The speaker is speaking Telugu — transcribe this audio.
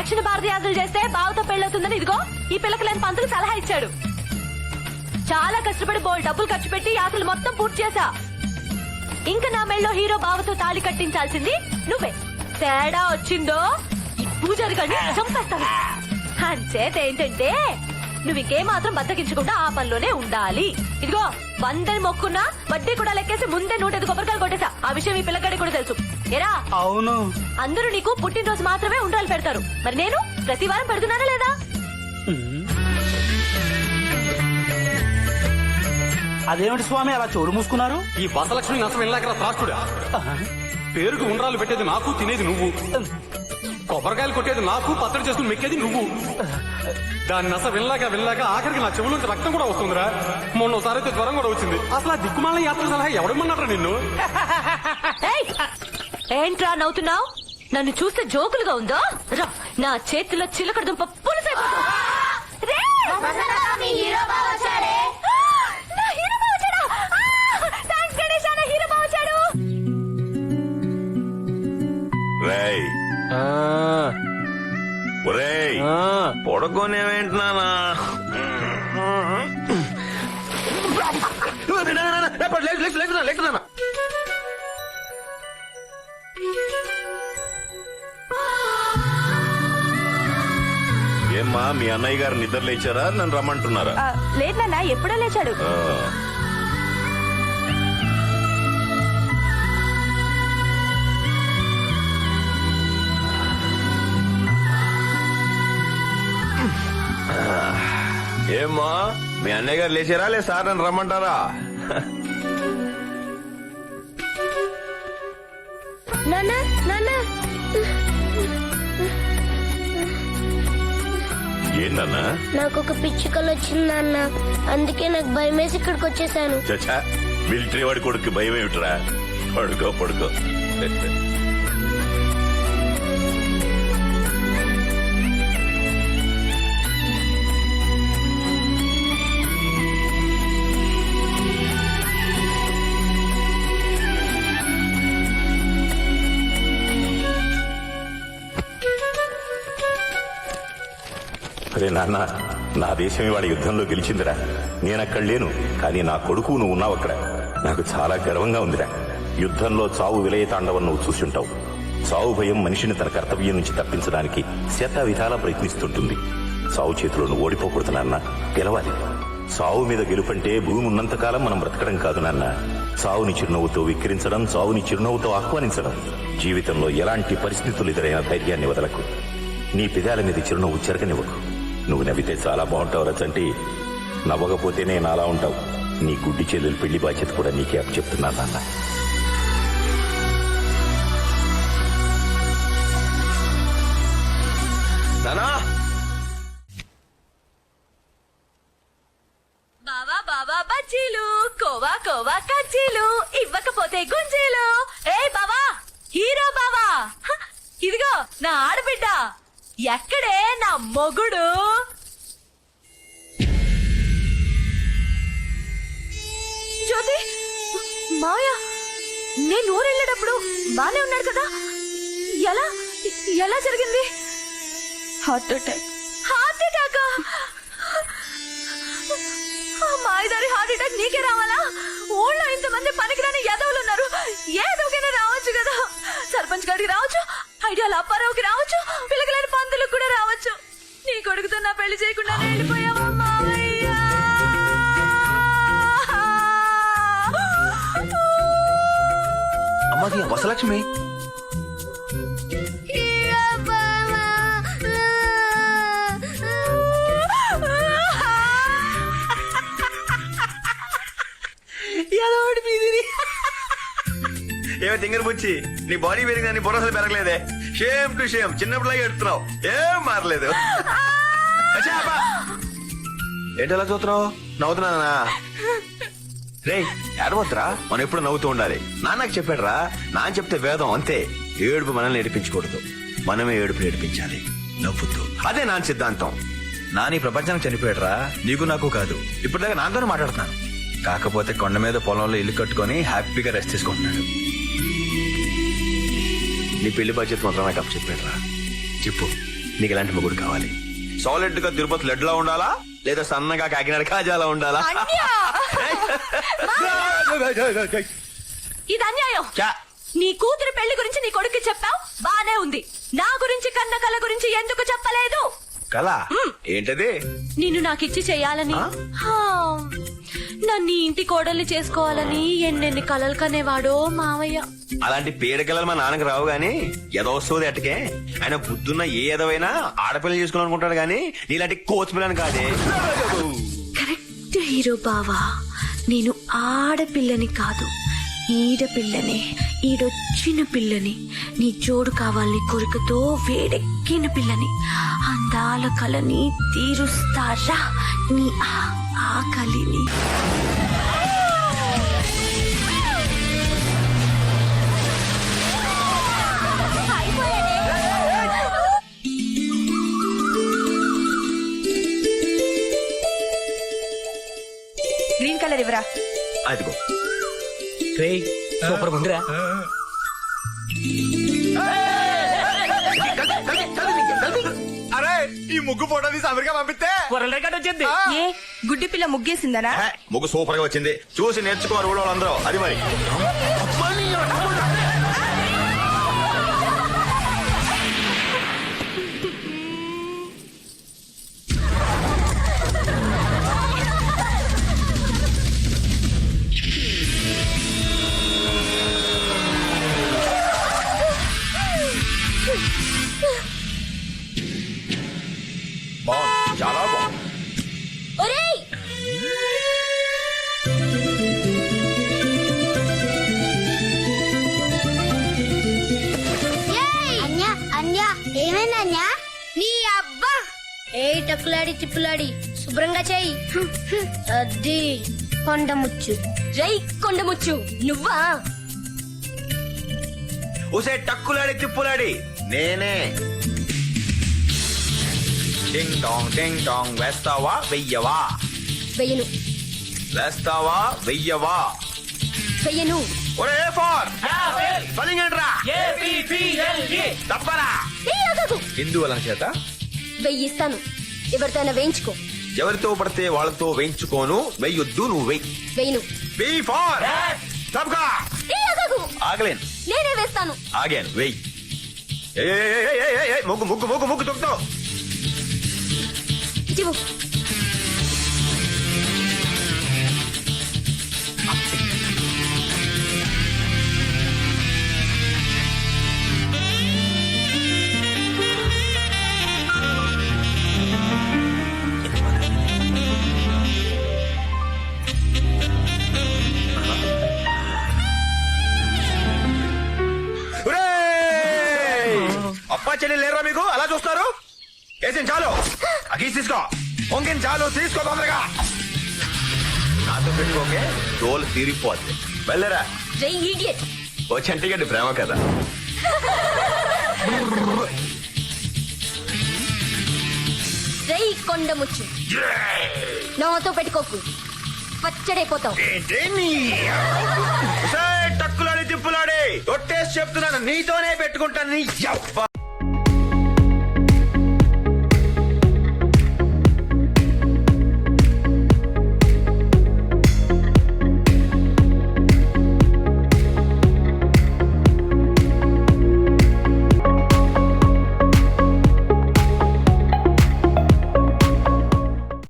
దక్షిణ భారత యాత్రలు చేస్తే బావతో పెళ్ళవుతుందని ఇదిగో ఈ పిల్లకి లేని పంతులు సలహా ఇచ్చాడు. చాలా కష్టపడి బోల్ డబ్బులు ఖర్చు పెట్టి యాత్రలు మొత్తం పూర్తి చేశా. ఇంకా నా మెళ్ళో హీరో బావతో తాళి కట్టించాల్సింది నువ్వే. తేడా వచ్చిందో ఈ పూజారి గారిని చంపేస్తాను. అంచేత ఏంటంటే నువ్వు ఇంకేమాత్రం బద్దకించకుండా ఆ పనిలోనే ఉండాలి. ఇదిగో 100 మొక్కున్నా వడ్డీ కూడా లెక్కేసి ముందే 105 కొబ్బరికాయలు కొట్టేశా. ఆ విషయం ఈ పిల్లగాడికి కూడా తెలుసు. ఏరా? అవును. అందరూ నీకు పుట్టినరోజు మాత్రమే ఉండ్రాలు పెడతారు. మరి నేను ప్రతి వారం పెడుతున్నానా లేదా? అదేమిటి స్వామి అలా చోరు మూసుకున్నారు? ఈ బసలక్ష్మి నష్టం వెళ్ళాక త్రాష్టుడా. పేరుకు ఉండ్రాలు పెట్టేది నాకు, తినేది నువ్వు. కొబ్బరికాయలు కొట్టేది నాకు, పచ్చడి చేసుకుని మెక్కేది నువ్వు. దాని నస వెళ్ళాక ఆఖరికి నా చెవులోంచి రక్తం కూడా వస్తుందిరా. మొన్నోసారి అయితే జ్వరం కూడా వచ్చింది. అసలు ఆ దిక్కుమాల యాత్ర సలహా ఎవడమన్నారా నిన్ను? ఏయ్! ఏంట్రా నవ్వుతున్నావు? నన్ను చూస్తే జోకులుగా ఉందో? రా, నా చేతిలో చిలకడ దుంప పులుసైపోతుంది. పొడగొనేవేంటున్నానా? ఏమ్మా మీ అన్నయ్య గారు నిద్ర లేచారా? నన్ను రమ్మంటున్నారా? లేదు నాన్న, ఎప్పుడో లేచాడు. ఏమ్మా మీ అన్నయ్య గారు లేచారా? లే సార్ నన్ను రమ్మంటారా? ఏంటన్నా? నాకు ఒక పిచ్చి కళ వచ్చింది నాన్న, అందుకే నాకు భయం వేసి ఇక్కడికి వచ్చేసాను. చచ్చా, మిలిటరీ వాడి కొడుకు భయం ఏమిట్రా? పడుకో. అరే నాన్న, నా దేశం ఇవాళ యుద్ధంలో గెలిచిందిరా. నేనక్కడ లేను, కానీ నా కొడుకు నువ్వు ఉన్నావు అక్కడ. నాకు చాలా గర్వంగా ఉందిరా. యుద్ధంలో చావు విలయ తాండవం నువ్వు చూసుంటావు. చావు భయం మనిషిని తన కర్తవ్యం నుంచి తప్పించడానికి శత విధాలా ప్రయత్నిస్తుంటుంది. చావు చేతిలో నువ్వు ఓడిపోకూడదు నాన్న, గెలవాలి. చావు మీద గెలుపంటే భూమి ఉన్నంతకాలం మనం బ్రతకడం కాదు నాన్న. చావుని చిరునవ్వుతో విక్రించడం, చావుని చిరునవ్వుతో ఆహ్వానించడం. జీవితంలో ఎలాంటి పరిస్థితులు ఎదురైన ధైర్యాన్ని వదలకు. నీ పెదాల మీద చిరునవ్వు చెరగనివ్వకు. నువ్వు నవ్వితే చాలా బాగుంటావురా చంటి. నవ్వకపోతేనే నాలా ఉంటావు. నీ గుడ్డి చెల్లెలు పెళ్లి బాధ్యత కూడా నీకే అప్పచెప్తున్నాను నాన్న. నానా, బావా బజ్జీలు, కోవా కజ్జీలు, ఇవ్వకపోతే గుంజీలు. ఏ బావా, హీరో బావా, ఇదిగో నా ఆడబిడ్డ. ఎక్కడే నా మొగుడు? జ్యోతి, మావయ్య నేను ఊరెళ్ళేటప్పుడు బానే ఉన్నాడు కదా? ఎలా జరిగింది? Heart attack. మాయదారి హార్ట్ అటాక్ నీకే రావాలా? ఊళ్ళో ఇంతమంది పనికిరాని ఎదవులు ఉన్నారు. ఏదోకైనా రావచ్చు కదా. సర్పంచ్ గారికి రావచ్చు, ఐడియాల అప్పారావుకి రావచ్చు, పిల్లకలేని పంతులకు కూడా రావచ్చు. నీ కొడుకుతో నా పెళ్లి చేయకుండా వెళ్ళిపోయావా మావయ్య? అమ్మది వసలక్ష్మి. ఏమో తింగర్ బుచ్చి, నీ బాడీ పెరిగిన నీ బుర్ర అసలు పెరగలేదే. షేమ్ టు షేమ్, చిన్నప్పుడులాగా ఎడుతున్నావు, ఏం మారలేదు. ఏంటి అలా చూస్తున్నావు? నవ్వుతున్నానా? రే ఏడవద్దురా, మనం ఎప్పుడు నవ్వుతూ ఉండాలి. నాన్నకు చెప్పాడు రా, నాన్న చెప్తే వేదం అంతే. ఏడుపు మనల్ని ఏడిపించకూడదు, మనమే ఏడుపు ఏడిపించాలి నవ్వుతూ. అదే నాన్న సిద్ధాంతం. నాని ప్రపంచానికి చనిపోయాడు రా, నీకు నాకు కాదు. ఇప్పటిదాకా నాతోనే మాట్లాడుతున్నాను. కాకపోతే కొండ మీద పొలంలో ఇల్లు కట్టుకొని హ్యాపీగా రెస్ట్ తీసుకుంటున్నాడు. నీ పెళ్లి బాధ్యత మాత్రం నాకు చెప్పాడు రా. చెప్పు, నీకు ఎలాంటి మొగుడు కావాలి? సాలిడ్ గా తిరుపతి లడ్డులా ఉండాలా, లేదా సన్నగా కాకినాడ కాజాలా ఉండాలా? ఇది అన్యాయం. చా. నీ కూతురు పెళ్లి గురించి నీ కొడుకు చెప్పావు, బానే ఉంది. నా గురించి కన్న కళ గురించి ఎందుకు చెప్పలేదు? కళ ఏంటది? నిన్ను నాకిచ్చి చెయ్యాలని, హా, నన్ను ఇంటి కోడల్ని చేసుకోవాలని ఎన్నెన్ని కలలు కనేవాడో మావయ్య. అలాంటి పీడకలలు మా నాన్నకి రావు గాని ఎదవస్తుంది అట్టకే. ఆయన బుద్ధున్న ఏ ఎదవైనా ఆడపిల్ల చేసుకోవాలనుకుంటాడు గాని నీలాంటి కోచ్ పిల్లని కాదే. కరెక్ట్ హీరో బావా, నేను ఆడపిల్లని కాదు, ఈడపిల్లని, ఈడొచ్చిన పిల్లని, నీ జోడు కావాలని కోరికతో వేడెక్కిన పిల్లని, అందాల కలని తీరుస్తారా నీ ఆకలిని. గ్రీన్ కలర్ ఇవ్వరా. అదిగో సూపర్ ఉందిరా. అరే ఈ ముగ్గు ఫోటో తీసి అమెరికా పంపిస్తే వరల్డ్ రికార్డ్ వచ్చింది. ఏ గుడ్డి పిల్ల ముగ్గేసిందనా? ముగ్గు సూపర్ గా వచ్చింది, చూసి నేర్చుకోవాలి ఊళ్ళో వాళ్ళందరూ. అది మరి బాగుంది, చాలా బాగుంది. ఒరేయ్, అన్యా అన్యా ఏమైంది అన్యా? నీ అబ్బా ఏ టక్కులాడి తిప్పులాడి శుభ్రంగా చేయి. అది కొండముచ్చు. రై కొండముచ్చు, నువ్వా? ఉసే టక్కులాడి తిప్పులాడి నేనే. టింగ్ టాంగ్ వేస్తావా వెయ్యవా? వెయ్యను. వేస్తావా వెయ్యవా? వెయ్యను. ఒరే ఫార్ స్పెల్లింగ్ ఏంట్రా? తప్పరా? ఎందువలన చేత? వెయ్యిస్తాను, ఎవరితోనైనా వేయించుకో. ఎవరితో పడితే వాళ్ళతో వేయించుకోను, వెయ్యొద్దు, నువ్వు వెయ్యి. వెయ్యను. బీ ఫార్ తప్పగా. ఆగలేను, నేనే వేస్తాను. ఆగాను, వెయ్యి. ముగ్గు ముగ్గు ముగ్గు ముగ్గు తొక్కుతావు. ఇవ్వు. అప్పా చెల్లి లేరా మీకు? అలా చూస్తారు? వేసిన చాలు, అగీసి తీసుకో. పొంగిన చాలు, తీసుకో తొందరగా. నాతో పెట్టుకోకే, తోలు తీరిపోద్ది. వెళ్ళరా. రై ఇడియట్. ఓ చంటిగడ్డి ప్రేమ కదా. రై కొండముచ్చు, నాతో పెట్టుకోకు, పచ్చడైపోతావు. టక్కులాడి తిప్పులాడి ఒట్టేసి చెప్తున్నాను, నీతోనే పెట్టుకుంటాను. నీ యవ్వ.